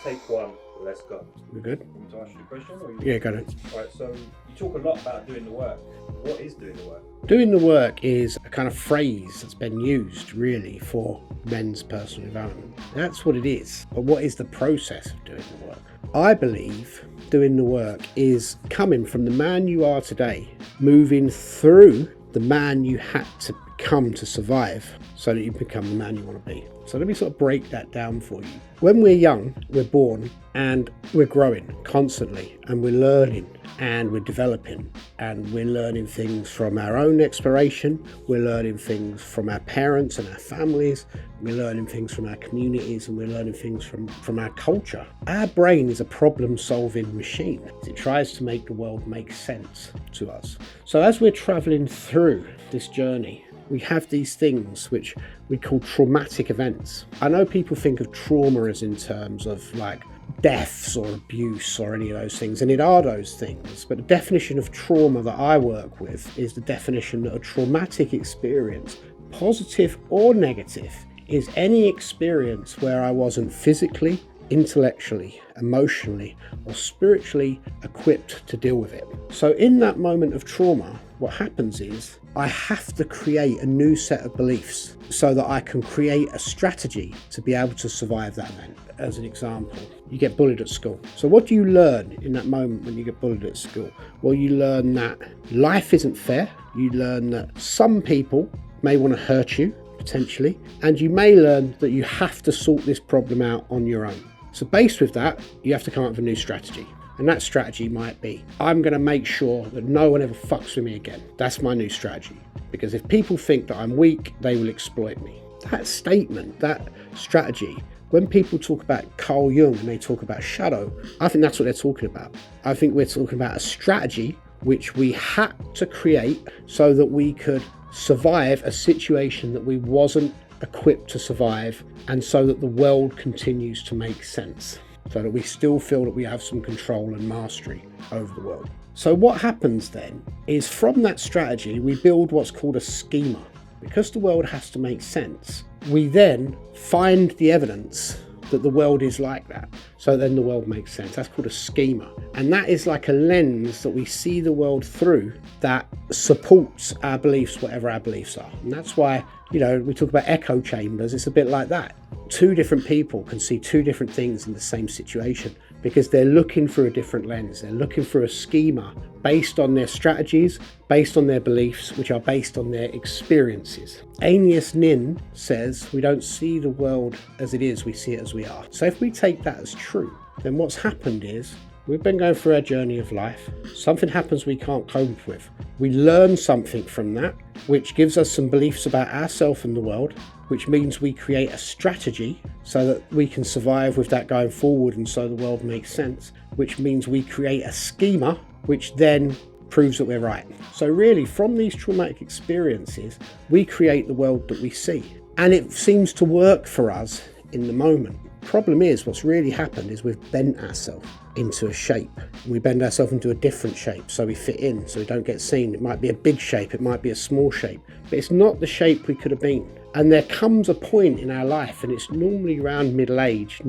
Take one, let's go. We're good? To ask you a question? Or Yeah, go ahead. Right, so you talk a lot about doing the work. What is doing the work? Doing the work is a kind of phrase that's been used really for men's personal development. That's what it is. But what is the process of doing the work? I believe doing the work is coming from the man you are today, moving through the man you had to become to survive so that you become the man you want to be. So let me sort of break that down for you. When we're young, we're born and we're growing constantly, and we're learning and we're developing, and we're learning things from our own exploration, we're learning things from our parents and our families, we're learning things from our communities, and we're learning things from our culture. Our brain is a problem-solving machine. It tries to make the world make sense to us. So as we're traveling through this journey, we have these things which we call traumatic events. I know people think of trauma as in terms of like deaths or abuse or any of those things, and it are those things, but the definition of trauma that I work with is the definition that a traumatic experience, positive or negative, is any experience where I wasn't physically, intellectually, emotionally or spiritually equipped to deal with it. So in that moment of trauma, what happens is I have to create a new set of beliefs so that I can create a strategy to be able to survive that event. As an example, you get bullied at school. So what do you learn in that moment when you get bullied at school? Well, you learn that life isn't fair. You learn that some people may want to hurt you, potentially, and you may learn that you have to sort this problem out on your own. So based with that, you have to come up with a new strategy. And that strategy might be, I'm going to make sure that no one ever fucks with me again. That's my new strategy. Because if people think that I'm weak, they will exploit me. That statement, that strategy, when people talk about Carl Jung and they talk about shadow, I think that's what they're talking about. I think we're talking about a strategy which we had to create so that we could survive a situation that we wasn't equipped to survive, and so that the world continues to make sense, so that we still feel that we have some control and mastery over the world. So what happens then is from that strategy, we build what's called a schema. Because the world has to make sense, we then find the evidence that the world is like that. So then the world makes sense. That's called a schema. And that is like a lens that we see the world through that supports our beliefs, whatever our beliefs are. And that's why, we talk about echo chambers. It's a bit like that. Two different people can see two different things in the same situation because they're looking through a different lens. They're looking through a schema based on their strategies, based on their beliefs, which are based on their experiences. Aeneas Nin says, we don't see the world as it is, we see it as we are. So if we take that as true, then what's happened is we've been going through our journey of life. Something happens we can't cope with. We learn something from that, which gives us some beliefs about ourselves and the world, which means we create a strategy so that we can survive with that going forward, and so the world makes sense, which means we create a schema, which then proves that we're right. So really, from these traumatic experiences, we create the world that we see. And it seems to work for us in the moment. Problem is, what's really happened is we've bent ourselves into a shape. We bend ourselves into a different shape so we fit in, so we don't get seen. It might be a big shape, it might be a small shape, but it's not the shape we could have been. And there comes a point in our life, and it's normally around middle age,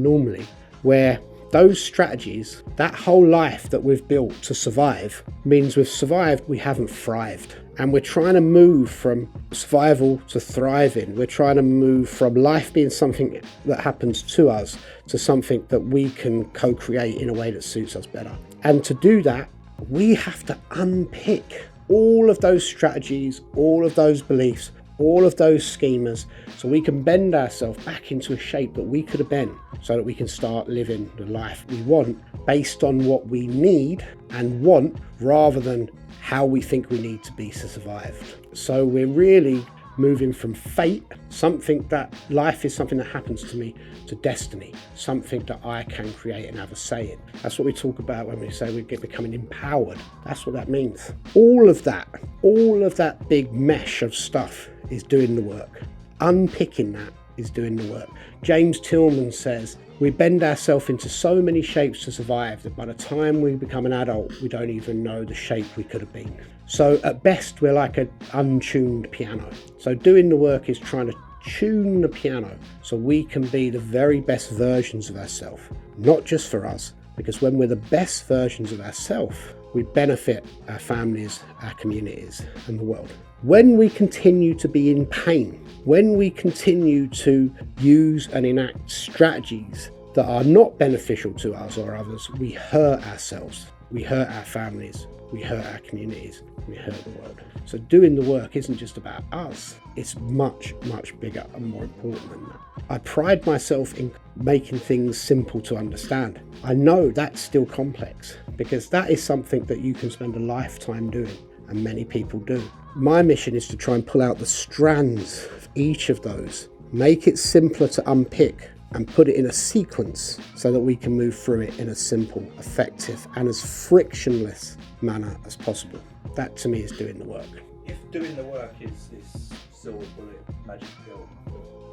where those strategies, that whole life that we've built to survive, means we've survived, we haven't thrived. And we're trying to move from survival to thriving. We're trying to move from life being something that happens to us to something that we can co-create in a way that suits us better. And to do that, we have to unpick all of those strategies, all of those beliefs, all of those schemas, so we can bend ourselves back into a shape that we could have been, so that we can start living the life we want based on what we need and want, rather than how we think we need to be to survive. So we're really moving from fate, something that life is something that happens to me, to destiny, something that I can create and have a say in. That's what we talk about when we say we're becoming empowered. That's what that means. All of that big mesh of stuff is doing the work. Unpicking that is doing the work. James Tillman says, we bend ourselves into so many shapes to survive that by the time we become an adult, we don't even know the shape we could have been. So at best, we're like an untuned piano. So doing the work is trying to tune the piano so we can be the very best versions of ourselves, not just for us, because when we're the best versions of ourselves, we benefit our families, our communities, and the world. When we continue to be in pain, when we continue to use and enact strategies that are not beneficial to us or others, we hurt ourselves, we hurt our families, we hurt our communities, we hurt the world. So doing the work isn't just about us, it's much, much bigger and more important than that. I pride myself in making things simple to understand. I know that's still complex, because that is something that you can spend a lifetime doing, and many people do. My mission is to try and pull out the strands of each of those, make it simpler to unpick, and put it in a sequence so that we can move through it in a simple, effective, and as frictionless manner as possible. That to me is doing the work. If doing the work is this silver bullet magic pill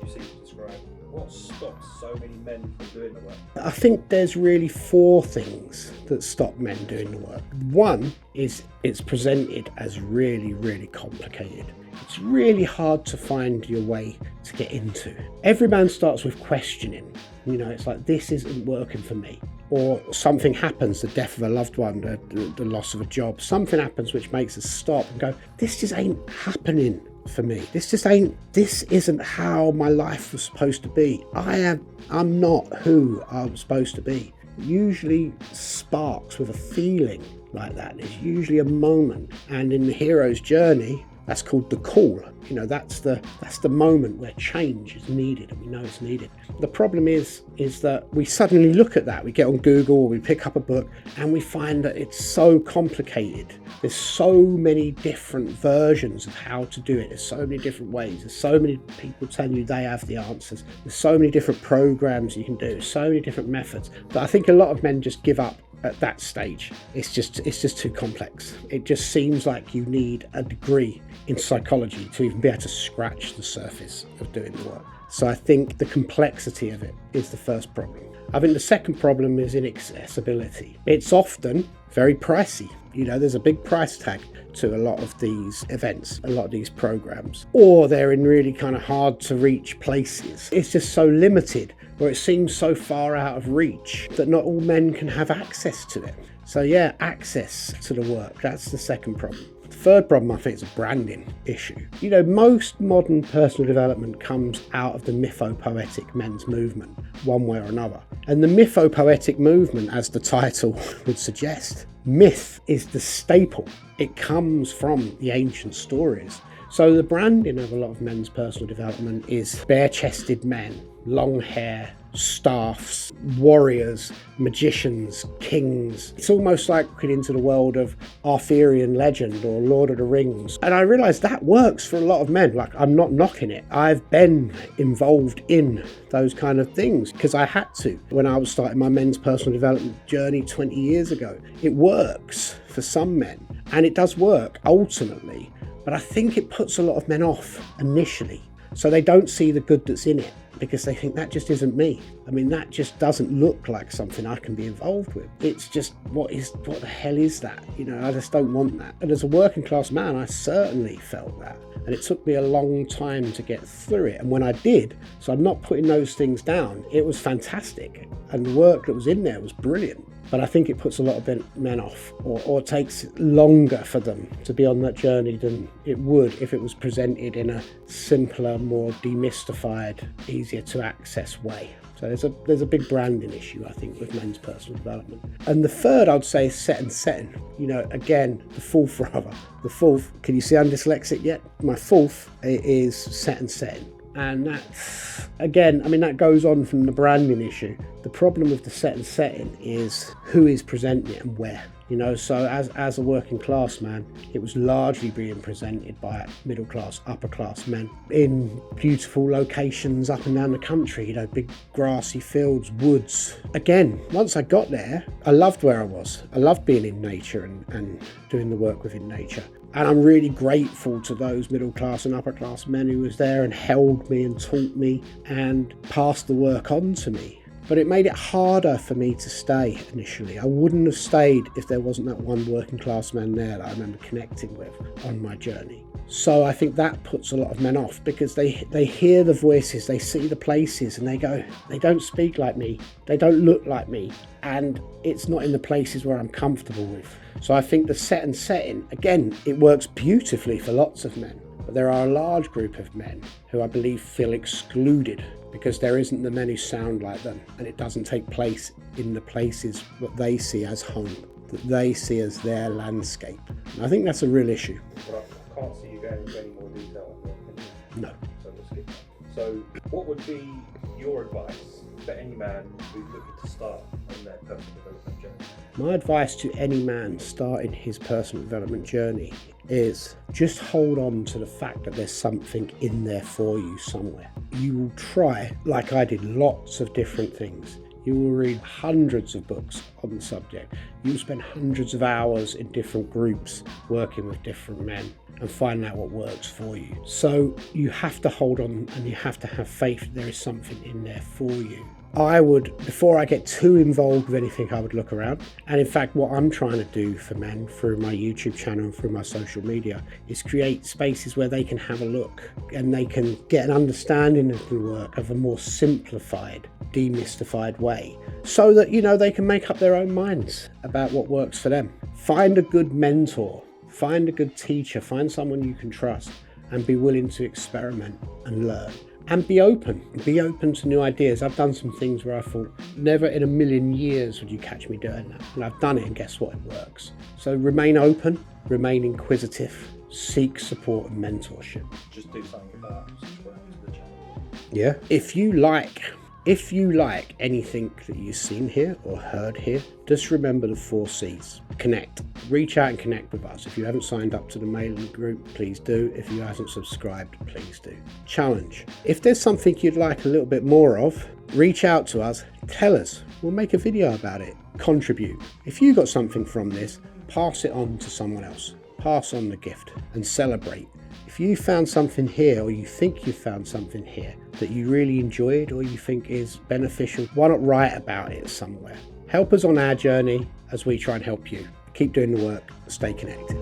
you seem to describe, what stops so many men from doing the work? I think there's really 4 things that stop men doing the work. One is it's presented as really, really complicated. It's really hard to find your way to get into. Every man starts with questioning. It's like, this isn't working for me. Or something happens, the death of a loved one, the loss of a job. Something happens which makes us stop and go, this just ain't happening for me. This isn't how my life was supposed to be. I'm not who I'm supposed to be. It usually sparks with a feeling like that. There's usually a moment. And in the hero's journey, that's called the call. That's the moment where change is needed, and we know it's needed. The problem is that we suddenly look at that. We get on Google or we pick up a book and we find that it's so complicated. There's so many different versions of how to do it. There's so many different ways. There's so many people telling you they have the answers. There's so many different programs you can do. So many different methods. But I think a lot of men just give up at that stage. It's just too complex. It just seems like you need a degree in psychology to even be able to scratch the surface of doing the work. So I think the complexity of it is the first problem. I think the second problem is inaccessibility. It's often very pricey. There's a big price tag to a lot of these events, a lot of these programs, or they're in really kind of hard to reach places. It's just so limited, or it seems so far out of reach that not all men can have access to it. So yeah, access to the work, that's the second problem. The third problem, I think, is a branding issue. Most modern personal development comes out of the mythopoetic men's movement, one way or another. And the mythopoetic movement, as the title would suggest, myth is the staple. It comes from the ancient stories. So the branding of a lot of men's personal development is bare-chested men, long hair, staffs, warriors, magicians, kings. It's almost like looking into the world of Arthurian legend or Lord of the Rings. And I realised that works for a lot of men. Like, I'm not knocking it. I've been involved in those kind of things because I had to when I was starting my men's personal development journey 20 years ago. It works for some men, and it does work ultimately, but I think it puts a lot of men off initially. So they don't see the good that's in it, because they think that just isn't me. That just doesn't look like something I can be involved with. It's just, what the hell is that? I just don't want that. And as a working class man, I certainly felt that. And it took me a long time to get through it. And when I did, so I'm not putting those things down, it was fantastic. And the work that was in there was brilliant. But I think it puts a lot of men off, or takes longer for them to be on that journey than it would if it was presented in a simpler, more demystified, easier to access way. So there's a big branding issue, I think, with men's personal development. And the third, I'd say, is set and setting. Again, the fourth, can you see I'm dyslexic yet? My fourth is set and setting. And that's, again, that goes on from the branding issue. The problem with the set and setting is who is presenting it and where. So as a working class man, it was largely being presented by middle class, upper class men in beautiful locations up and down the country, big grassy fields, woods. Again, once I got there, I loved where I was. I loved being in nature and doing the work within nature. And I'm really grateful to those middle class and upper class men who was there and held me and taught me and passed the work on to me. but it made it harder for me to stay initially. I wouldn't have stayed if there wasn't that one working class man there that I remember connecting with on my journey. So I think that puts a lot of men off, because they hear the voices, they see the places, and they go, they don't speak like me, they don't look like me, and it's not in the places where I'm comfortable with. So I think the set and setting, again, it works beautifully for lots of men, but there are a large group of men who I believe feel excluded because there isn't the men who sound like them, and it doesn't take place in the places that they see as home, that they see as their landscape. And I think that's a real issue. Well, I can't see you going into any more detail on your opinion. No. So we'll skip that. So what would be your advice for any man who's looking to start on their personal development journey? My advice to any man starting his personal development journey is just hold on to the fact that there's something in there for you somewhere. You will try, like I did, lots of different things. You will read hundreds of books on the subject. You will spend hundreds of hours in different groups working with different men and find out what works for you. So you have to hold on, and you have to have faith that there is something in there for you. I would, before I get too involved with anything, I would look around. And in fact, what I'm trying to do for men through my YouTube channel and through my social media is create spaces where they can have a look and they can get an understanding of the work of a more simplified, demystified way, so that, you know, they can make up their own minds about what works for them. Find a good mentor, find a good teacher, find someone you can trust, and be willing to experiment and learn. And be open to new ideas. I've done some things where I thought, never in a million years would you catch me doing that. And I've done it, and guess what? It works. So remain open, remain inquisitive, seek support and mentorship. Just do something about subscribing to the channel. Yeah. If you like anything that you've seen here or heard here, just remember the 4 C's. Connect. Reach out and connect with us. If you haven't signed up to the mailing group, please do. If you haven't subscribed, please do. Challenge. If there's something you'd like a little bit more of, reach out to us, tell us. We'll make a video about it. Contribute. If you got something from this, pass it on to someone else. Pass on the gift and celebrate. If you found something here, or you think you found something here that you really enjoyed or you think is beneficial, why not write about it somewhere? Help us on our journey as we try and help you. Keep doing the work. Stay connected.